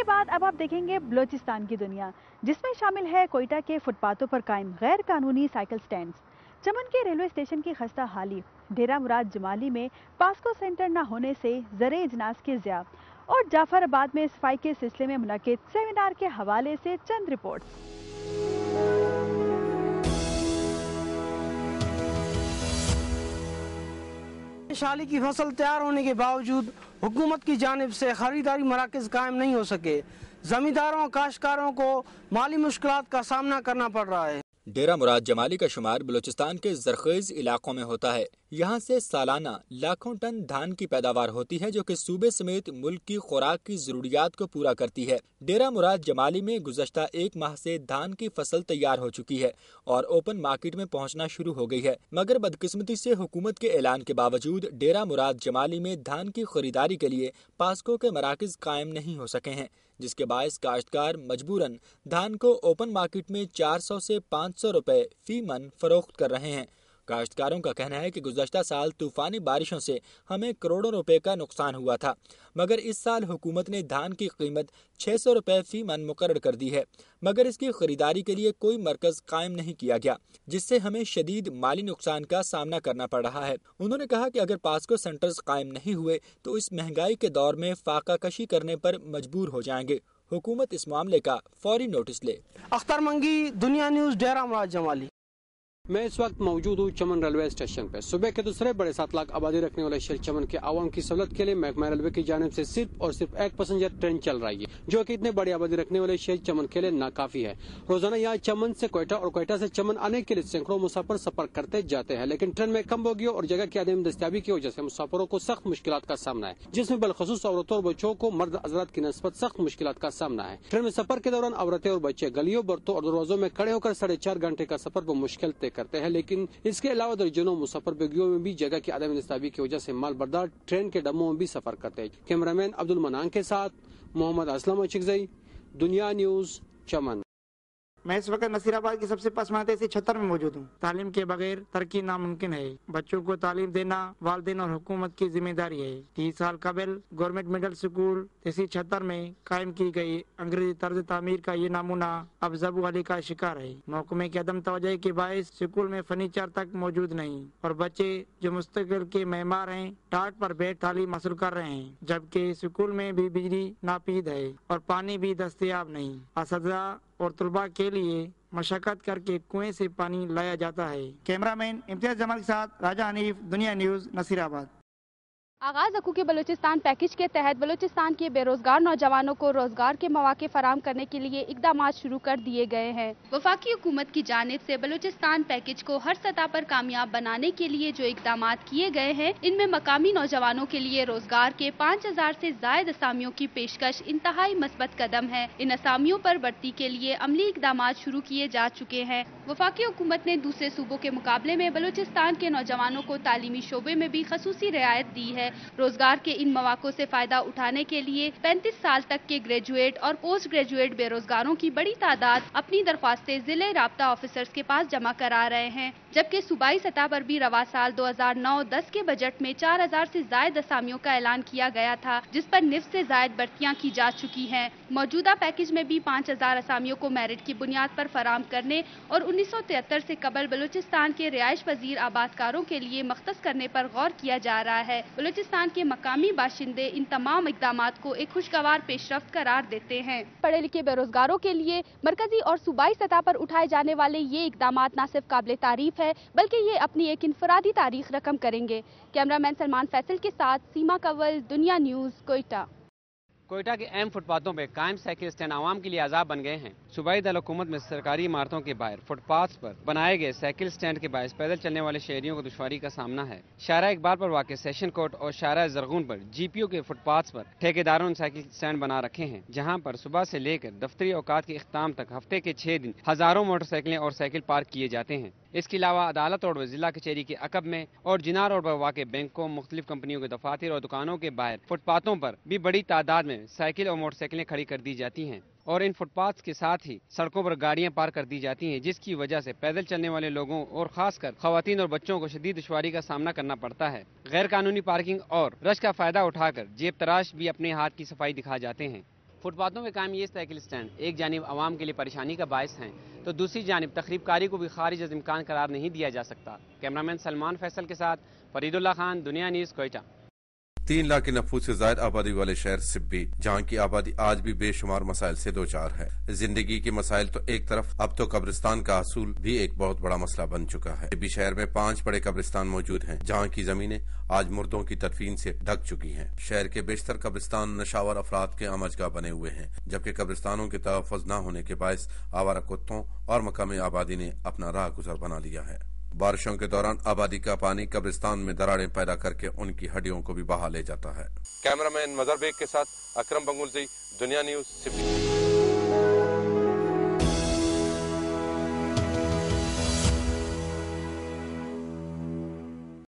بعد اب آپ دیکھیں گے بلوچستان کی دنیا، جس میں شامل ہے کوئٹہ کے فٹ پاتھوں پر قائم غیر قانونی سائیکل سٹینڈز، چمن کے ریلوے اسٹیشن کی خستہ حالی، ڈیرہ مراد جمالی میں پاسکو سینٹر نہ ہونے سے زرعی اجناس کے ضیاع، اور جعفر آباد میں صفائی کے سلسلے میں منعقد سیمینار کے حوالے سے چند رپورٹس۔ شالی کی فصل تیار ہونے کے باوجود حکومت کی جانب سے خریداری مراکز قائم نہیں ہو سکے، زمینداروں اور کاشتکاروں کو مالی مشکلات کا سامنا کرنا پڑ رہا ہے۔ ڈیرہ مراد جمالی کا شمار بلوچستان کے زرخیز علاقوں میں ہوتا ہے۔ یہاں سے سالانہ لاکھوں ٹن دھان کی پیداوار ہوتی ہے، جو کہ صوبے سمیت ملک کی خوراک کی ضروریات کو پورا کرتی ہے۔ ڈیرہ مراد جمالی میں گزشتہ ایک ماہ سے دھان کی فصل تیار ہو چکی ہے اور اوپن مارکیٹ میں پہنچنا شروع ہو گئی ہے، مگر بدقسمتی سے حکومت کے اعلان کے باوجود ڈیرہ مراد جمالی میں دھان کی خریداری کے لیے پاسکو کے مراکز قائم نہیں ہو سکے ہیں، جس کے باعث کاشتکار مجبوراً دھان کو اوپن مارکیٹ میں 400 سے 500 روپے فی من فروخت کر رہے ہیں۔ کاشتکاروں کا کہنا ہے کہ گزشتہ سال طوفانی بارشوں سے ہمیں کروڑوں روپے کا نقصان ہوا تھا، مگر اس سال حکومت نے دھان کی قیمت 600 روپے فی من مقرر کر دی ہے، مگر اس کی خریداری کے لیے کوئی مرکز قائم نہیں کیا گیا، جس سے ہمیں شدید مالی نقصان کا سامنا کرنا پڑ رہا ہے۔ انہوں نے کہا کہ اگر پاسکو سینٹرز قائم نہیں ہوئے تو اس مہنگائی کے دور میں فاقہ کشی کرنے پر مجبور ہو جائیں گے۔ حکومت اس معاملے کا فوری نوٹس لے۔ اختر منگی، دنیا نیوز، ڈیرہ مراد جمالی۔ میں اس وقت موجود ہوں چمن ریلوے اسٹیشن پہ۔ صوبے کے دوسرے بڑے 7 لاکھ آبادی رکھنے والے شہر چمن کے عوام کی سہولت کے لیے محکمہ ریلوے کی جانب سے صرف اور صرف ایک پیسنجر ٹرین چل رہی ہے، جو کہ اتنے بڑی آبادی رکھنے والے شہر چمن کے لیے ناکافی ہے۔ روزانہ یہاں چمن سے کوئٹہ اور کوئٹہ سے چمن آنے کے لیے سینکڑوں مسافر سفر کرتے جاتے ہیں، لیکن ٹرین میں کم بوگیوں اور جگہ کی عدم دستیابی کی وجہ سے مسافروں کو سخت مشکلات کا سامنا ہے، جس میں بالخصوص عورتوں اور بچوں کو مرد حضرات کی نسبت سخت مشکلات کا سامنا ہے۔ ٹرین میں سفر کے دوران عورتیں اور بچے گلیوں، برتوں اور دروازوں میں کھڑے ہو کر 4.5 گھنٹے کا سفر بمشکل طے کرتے ہیں، لیکن اس کے علاوہ درجنوں مسافر بوگیوں میں بھی جگہ کی عدم دستیابی کی وجہ سے مال بردار ٹرین کے ڈبوں میں بھی سفر کرتے ہیں۔ کیمرہ مین عبد المنان کے ساتھ محمد اسلم اچکزئی، دنیا نیوز، چمن۔ میں اس وقت نصیر آباد کی سب سے پسماندہ سے 76 میں موجود ہوں۔ تعلیم کے بغیر ترقی ناممکن ہے۔ بچوں کو تعلیم دینا والدین اور حکومت کی ذمہ داری ہے۔ 30 سال قبل گورنمنٹ مڈل سکول تحصیل 76 میں قائم کی گئی انگریزی طرز تعمیر کا یہ نمونہ اب زبو علی کا شکار ہے۔ محکمے کی عدم توجہی کے باعث سکول میں فرنیچر تک موجود نہیں، اور بچے جو مستقبل کے معمار ہیں ٹاٹ پر بیٹھ تعلیم حاصل کر رہے ہیں، جبکہ سکول میں بھی بجلی ناپید ہے اور پانی بھی دستیاب نہیں۔ اساتذہ اور طلباء کے لیے مشقت کر کے کنویں سے پانی لایا جاتا ہے۔ کیمرہ مین امتیاز جمال کے ساتھ راجہ حنیف، دنیا نیوز، نصیر آباد۔ آغاز حقوق بلوچستان پیکج کے تحت بلوچستان کے بے روزگار نوجوانوں کو روزگار کے مواقع فراہم کرنے کے لیے اقدامات شروع کر دیے گئے ہیں۔ وفاقی حکومت کی جانب سے بلوچستان پیکج کو ہر سطح پر کامیاب بنانے کے لیے جو اقدامات کیے گئے ہیں، ان میں مقامی نوجوانوں کے لیے روزگار کے 5000 سے زائد اسامیوں کی پیشکش انتہائی مثبت قدم ہے۔ ان اسامیوں پر بھرتی کے لیے عملی اقدامات شروع کیے جا چکے ہیں۔ وفاقی حکومت نے دوسرے صوبوں کے مقابلے میں بلوچستان کے نوجوانوں کو تعلیمی شعبے میں بھی خصوصی رعایت دی ہے۔ روزگار کے ان مواقع سے فائدہ اٹھانے کے لیے 35 سال تک کے گریجویٹ اور پوسٹ گریجویٹ بے روزگاروں کی بڑی تعداد اپنی درخواستیں ضلع رابطہ آفیسرز کے پاس جمع کرا رہے ہیں، جبکہ صوبائی سطح پر بھی رواں سال 2009-10 کے بجٹ میں 4000 سے زائد اسامیوں کا اعلان کیا گیا تھا، جس پر نصف سے زائد بھرتیاں کی جا چکی ہیں۔ موجودہ پیکج میں بھی 5000 اسامیوں کو میرٹ کی بنیاد پر فراہم کرنے اور 1973 سے قبل بلوچستان کے رہائش پذیر آبادکاروں کے لیے مختص کرنے پر غور کیا جا رہا ہے۔ بلوچستان کے مقامی باشندے ان تمام اقدامات کو ایک خوشگوار پیش رفت قرار دیتے ہیں۔ پڑھے لکھے بے روزگاروں کے لیے مرکزی اور صوبائی سطح پر اٹھائے جانے والے یہ اقدامات نہ صرف قابل تعریف ہے، بلکہ یہ اپنی ایک انفرادی تاریخ رقم کریں گے۔ کیمرہ مین سلمان فیصل کے ساتھ سیما کنول، دنیا نیوز، کوئٹہ۔ کوئٹہ کے اہم فٹ پاتھوں پہ قائم سائیکل اسٹینڈ عوام کے لیے عذاب بن گئے ہیں۔ صوبائی دارالحکومت میں سرکاری عمارتوں کے باہر فٹ پاتھ پر بنائے گئے سائیکل اسٹینڈ کے باعث پیدل چلنے والے شہریوں کو دشواری کا سامنا ہے۔ شارع اقبال پر واقع سیشن کورٹ اور شارع زرغون پر جی پی او کے فٹ پاتھ پر ٹھیکیداروں نے سائیکل اسٹینڈ بنا رکھے ہیں، جہاں پر صبح سے لے کر دفتری اوقات کے اختتام تک ہفتے کے 6 دن ہزاروں موٹر سائیکلیں اور سائیکل پارک کیے جاتے ہیں۔ اس کے علاوہ عدالت روڈ و ضلع کچہری کے عقب میں اور جناح روڈ پر واقع بینکوں، مختلف کمپنیوں کے دفاتر اور دکانوں کے باہر فٹ پاتھوں پر بھی بڑی تعداد میں سائیکل اور موٹر سائیکلیں کھڑی کر دی جاتی ہیں، اور ان فٹ پاتھ کے ساتھ ہی سڑکوں پر گاڑیاں پارک کر دی جاتی ہیں، جس کی وجہ سے پیدل چلنے والے لوگوں اور خاص کر خواتین اور بچوں کو شدید دشواری کا سامنا کرنا پڑتا ہے۔ غیر قانونی پارکنگ اور رش کا فائدہ اٹھا کر جیب تراش بھی اپنے ہاتھ کی صفائی دکھا جاتے ہیں۔ فٹ پاتھوں کے قائم یہ سائیکل سٹینڈ ایک جانب عوام کے لیے پریشانی کا باعث ہیں تو دوسری جانب تخریب کاری کو بھی خارج از امکان قرار نہیں دیا جا سکتا۔ کیمرامین سلمان فیصل کے ساتھ فرید اللہ خان، دنیا نیوز، کوئٹہ۔ 3 لاکھ نفوس سے زائد آبادی والے شہر سبی، جہاں کی آبادی آج بھی بے شمار مسائل سے دوچار ہے۔ زندگی کے مسائل تو ایک طرف، اب تو قبرستان کا حصول بھی ایک بہت بڑا مسئلہ بن چکا ہے۔ سبی شہر میں 5 بڑے قبرستان موجود ہیں، جہاں کی زمینیں آج مردوں کی تدفین سے ڈھک چکی ہیں۔ شہر کے بیشتر قبرستان نشاور افراد کے امجگاہ بنے ہوئے ہیں، جبکہ قبرستانوں کے تحفظ نہ ہونے کے باعث آوارہ کتوں اور مقامی آبادی نے اپنا راہ گزر بنا لیا ہے۔ بارشوں کے دوران آبادی کا پانی قبرستان میں دراڑیں پیدا کر کے ان کی ہڈیوں کو بھی بہا لے جاتا ہے۔ کیمرامین مظہر بیگ کے ساتھ اکرم بنگلزئی، دنیا نیوز، سبی۔